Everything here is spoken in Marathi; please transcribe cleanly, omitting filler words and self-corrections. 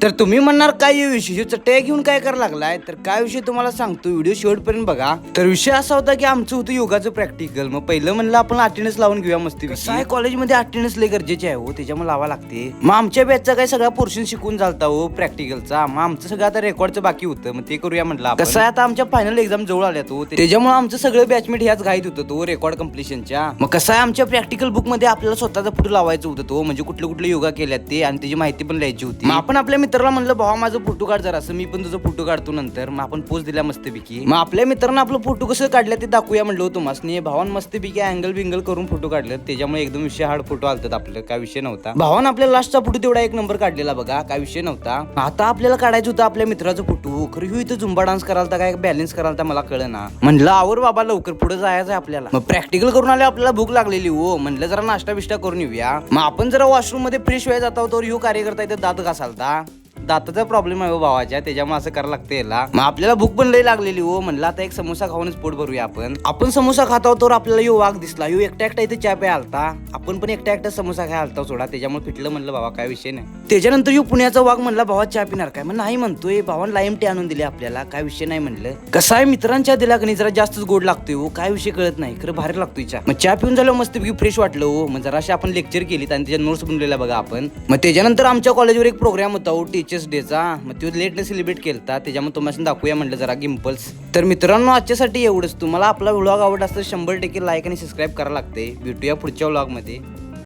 तर तुम्ही म्हणणार काय विषय चटया घेऊन काय करायला लागलाय, तर काय विषय तुम्हाला सांगतो, व्हिडिओ शेवटपर्यंत बघा. तर विषय असा होता की आमचं होतं योगाचं प्रॅक्टिकल. मग पहिलं म्हणलं आपण अटेंडन्स लावून घेऊया मस्ती. काय कॉलेजमध्ये अटेंडन्स लय गरजेचे आहे हो, त्याच्यामुळे लावा लागते. मग आमच्या बॅचचा काय सगळा पोर्शन शिकून झालता हो प्रॅक्टिकलचा. मग आमचं सगळं आता रेकॉर्डचं बाकी होतं, मग ते करूया म्हटलं. कसं आहे आता आमच्या फायनल एक्झाम जवळ आल्या तो, त्याच्यामुळे आमचं सगळं बॅचमेट ह्याच घाईत होतं तो रेकॉर्ड कम्प्लिशनच्या. मग कसं आहे आमच्या प्रॅक्टिकल बुक मध्ये आपल्याला स्वतःचा फोटो लावायचं होतं तो, म्हणजे कुठले कुठले योगा केल्यात ते आणि त्याची माहिती पण लिहायची होती. मग आपण आपल्या मित्राला म्हणलं भावा माझं फोटो काढ जरा, असं मी पण तुझा फोटो काढतो नंतर. मग आपण पोस्ट दिला मस्तपैकी. मग आपल्या मित्रांना आपलं फोटो कसं काढलं ते दाखवूया म्हणलं होतं मस्ती. भावान मस्तपैकी अँगल बिंगल करून फोटो काढलं, त्याच्यामुळे एकदम विषय हार्ड फोटो आलतात आपलं, काय विषय नव्हता. भावान आपल्या लास्टचा फोटो तेवढा एक नंबर काढलेला बघा, काय विषय नव्हता. आता आपल्याला काढायचं होतं आपल्या मित्राचा फोटो. खरं ह्यो इथं झुंबा डान्स करायला काय बॅलन्स करायला मला कळलं ना. म्हणलं आवर बाबा लवकर पुढे जायचं आपल्याला. मग प्रॅक्टिकल करून आले, आपल्याला भूक लागलेली हो. म्हणलं जरा नाश्ता बिष्टा करून येऊया. मग आपण जरा वॉशरूम मध्ये फ्रेश व्हायला जाता तर ह्यो कार्यकर्ता इथं दात घासालता. दाताचा प्रॉब्लेम आहे हो भावाच्या, त्याच्यामुळे असं करायला लागतं याला. मग आपल्याला भूक पण लई लागलेली हो. म्हणलं आता एक समोसा खाऊनच पोट भरूया आपण समोसा खातो तर आपल्याला यो वाघ दिसला. यो एकटा एकटा इथे चहा प्या आलता. आपण पण एकटा एकटा समोसा खाय आलता सोडा, त्याच्यामुळे पिटलं. म्हणलं भावा काय विषय नाही. त्याच्यानंतर यो पुण्याचा वाघ म्हणला भावा चहा पिणार काय, मग नाही म्हणतोय. भावान लाईम टी आणून दिली आपल्याला, काय विषय नाही म्हणलं. कसं आहे मित्रांच्या दिला कणी जरा जास्तच गोड लागतोय हो, काय विषय कळत नाही, खरं भारी लागतोय चहा. मग चहा पिऊन झालं मस्तपैकी फ्रेश वाटलं हो. मग जराशी आपण लेक्चर केली आणि त्याच्या नोट्स बनवलेला बघा आपण. मग त्याच्यानंतर आमच्या कॉलेजवर एक प्रोग्राम होता हो टीचर्स डेचा. तो लेटने सेलिब्रेट केलता, त्याच्यामुळे तुम्हाला दाखवूया म्हटलं जरा गिम्पल्स. तर मित्रांनो आजच्यासाठी एवढंच. तुम्हाला आपला व्लॉग आवडत असतं 100% लाईक आणि सबस्क्राईब करायला लागते. भेटूया पुढच्या व्लॉग मध्ये.